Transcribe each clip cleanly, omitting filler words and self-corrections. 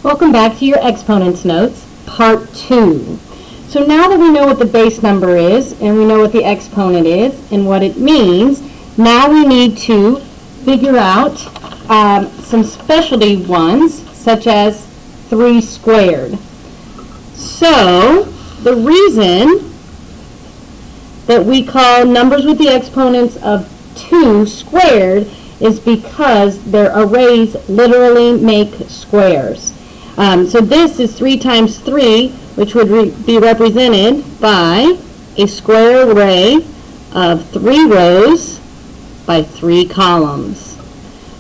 Welcome back to your exponents notes, part 2. So now that we know what the base number is, and we know what the exponent is, and what it means, now we need to figure out some specialty ones, such as 3 squared. So the reason that we call numbers with the exponents of 2 squared is because their arrays literally make squares. So this is 3 times 3, which would be represented by a square array of 3 rows by 3 columns.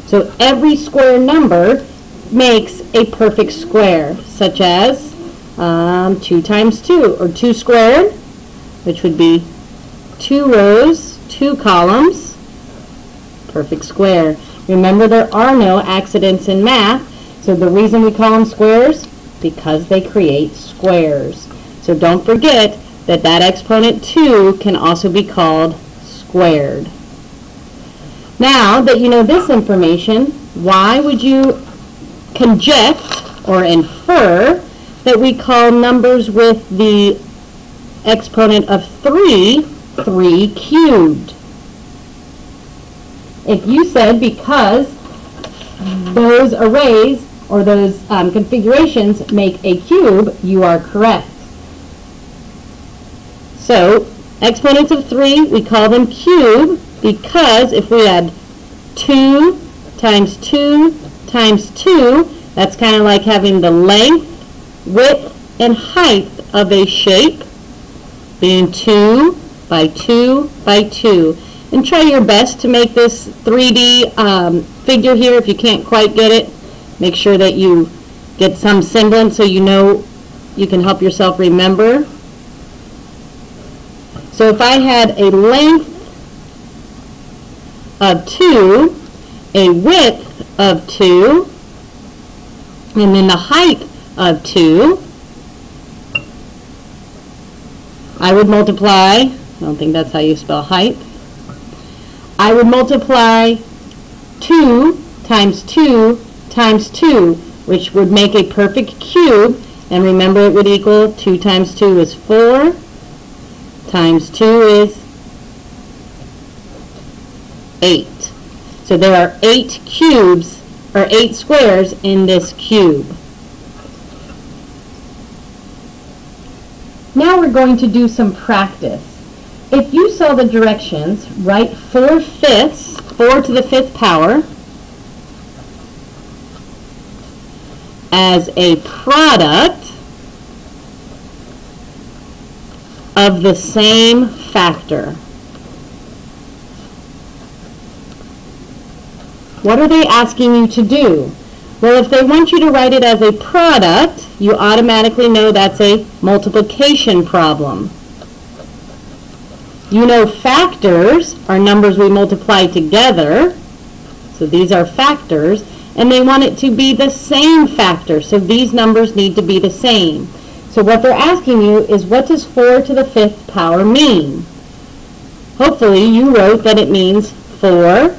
So every square number makes a perfect square, such as 2 times 2, or 2 squared, which would be 2 rows, 2 columns, perfect square. Remember, there are no accidents in math. So the reason we call them squares, because they create squares. So don't forget that that exponent 2 can also be called squared. Now that you know this information, why would you conject or infer that we call numbers with the exponent of 3, 3 cubed? If you said because those arrays or those configurations make a cube, you are correct. So exponents of 3, we call them cube because if we add 2 times 2 times 2, that's kind of like having the length, width, and height of a shape being 2 by 2 by 2. And try your best to make this 3D figure here. If you can't quite get it, make sure that you get some semblance so you know you can help yourself remember. So if I had a length of 2, a width of 2, and then the height of 2, I would multiply, I don't think that's how you spell height, I would multiply 2 times 2 times 2, which would make a perfect cube. And remember, it would equal 2 times 2 is 4, times 2 is 8. So there are 8 cubes, or 8 squares in this cube. Now we're going to do some practice. If you saw the directions, write 4/5, 4 to the 5th power, as a product of the same factor. What are they asking you to do? Well, if they want you to write it as a product, you automatically know that's a multiplication problem. You know factors are numbers we multiply together, so these are factors, and they want it to be the same factor, so these numbers need to be the same. So what they're asking you is, what does 4 to the 5th power mean? Hopefully you wrote that it means 4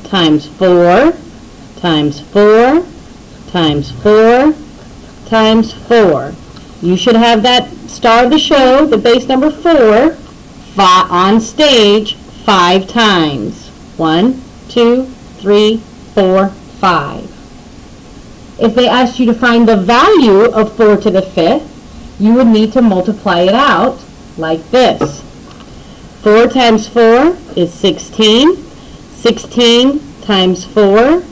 times 4 times 4 times 4 times 4. You should have that star of the show, the base number 4, on stage 5 times. 1, 2, 3, 4, 5. If they asked you to find the value of 4 to the 5th, you would need to multiply it out like this. 4 times 4 is 16. 16 times 4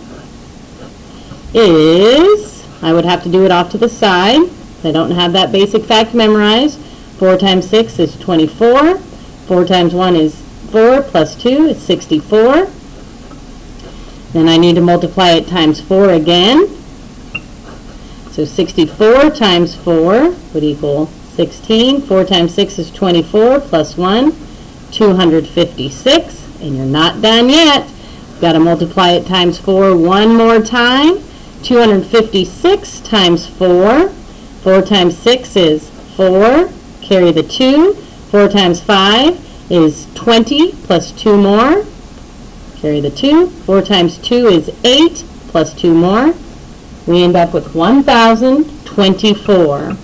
is, I would have to do it off to the side. I don't have that basic fact memorized. 4 times 6 is 24. 4 times 1 is 4 plus 2 is 64. Then I need to multiply it times 4 again. So 64 times 4 would equal 16. 4 times 6 is 24 plus 1, 256. And you're not done yet. You've got to multiply it times 4 one more time. 256 times 4. 4 times 6 is 4. Carry the 2. 4 times 5 is 20 plus 2 more. Carry the 2. 4 times 2 is 8 plus 2 more. we end up with 1,024.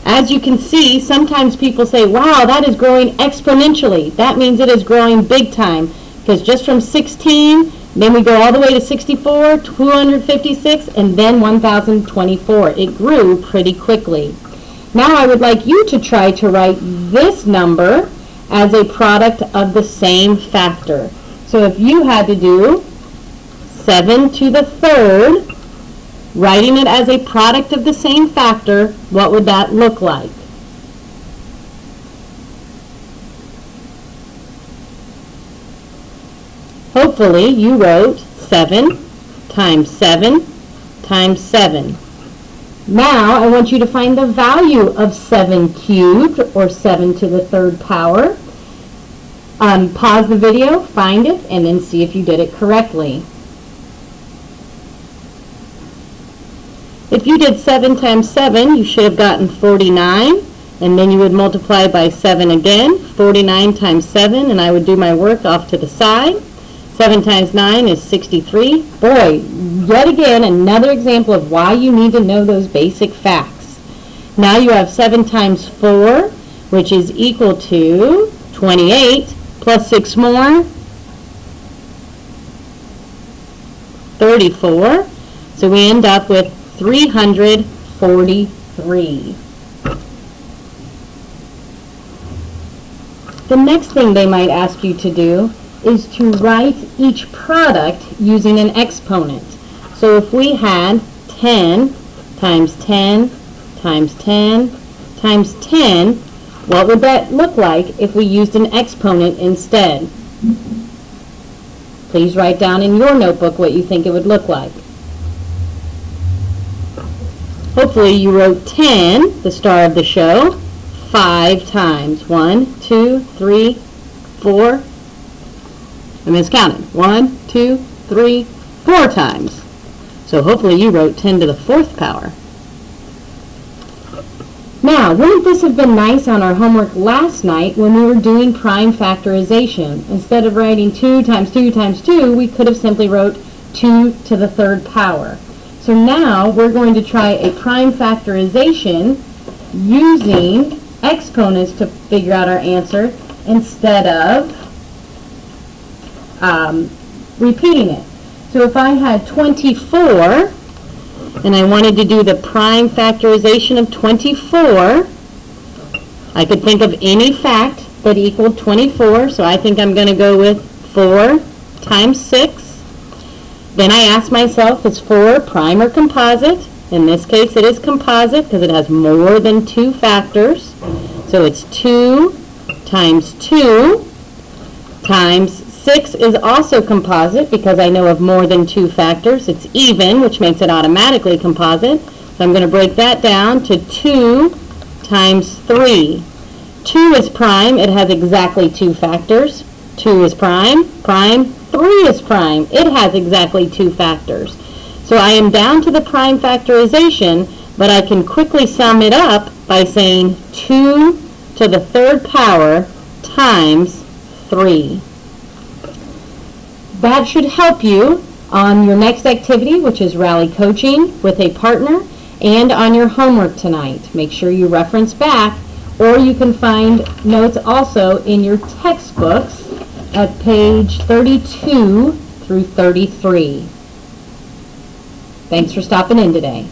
As you can see, sometimes people say, wow, that is growing exponentially. That means it is growing big time, because just from 16, then we go all the way to 64, 256, and then 1,024. It grew pretty quickly. Now I would like you to try to write this number as a product of the same factor. So if you had to do 7 to the third, writing it as a product of the same factor, what would that look like? Hopefully you wrote 7 times 7 times 7. Now I want you to find the value of 7 cubed, or 7 to the third power. Pause the video, find it, and then see if you did it correctly. If you did 7 times 7, you should have gotten 49, and then you would multiply by 7 again, 49 times 7, and I would do my work off to the side. 7 times 9 is 63. Boy, yet again, another example of why you need to know those basic facts. Now you have 7 times 4, which is equal to 28, plus 6 more, 34. So we end up with 343. The next thing they might ask you to do is to write each product using an exponent. So if we had 10 times 10 times 10 times 10, what would that look like if we used an exponent instead? Please write down in your notebook what you think it would look like. Hopefully you wrote 10, the star of the show, 5 times. 1, 2, 3, 4. I miscounted. 1, 2, 3, 4 times. So hopefully you wrote 10 to the fourth power. Now, wouldn't this have been nice on our homework last night when we were doing prime factorization? Instead of writing 2 times 2 times 2, we could have simply wrote 2 to the third power. So now we're going to try a prime factorization using exponents to figure out our answer instead of repeating it. So if I had 24 and I wanted to do the prime factorization of 24, I could think of any fact that equaled 24, so I think I'm going to go with 4 times 6. Then I ask myself, is 4 prime or composite? In this case it is composite because it has more than 2 factors. So it's 2 times 2 times 6 is also composite because I know of more than 2 factors. It's even, which makes it automatically composite. So I'm going to break that down to 2 times 3. 2 is prime. It has exactly 2 factors. 2 is prime. Prime. 3 is prime. It has exactly 2 factors. So I am down to the prime factorization, but I can quickly sum it up by saying 2 to the third power times 3. That should help you on your next activity, which is rally coaching with a partner, and on your homework tonight. Make sure you reference back, or you can find notes also in your textbooks at page 32 through 33. Thanks for stopping in today.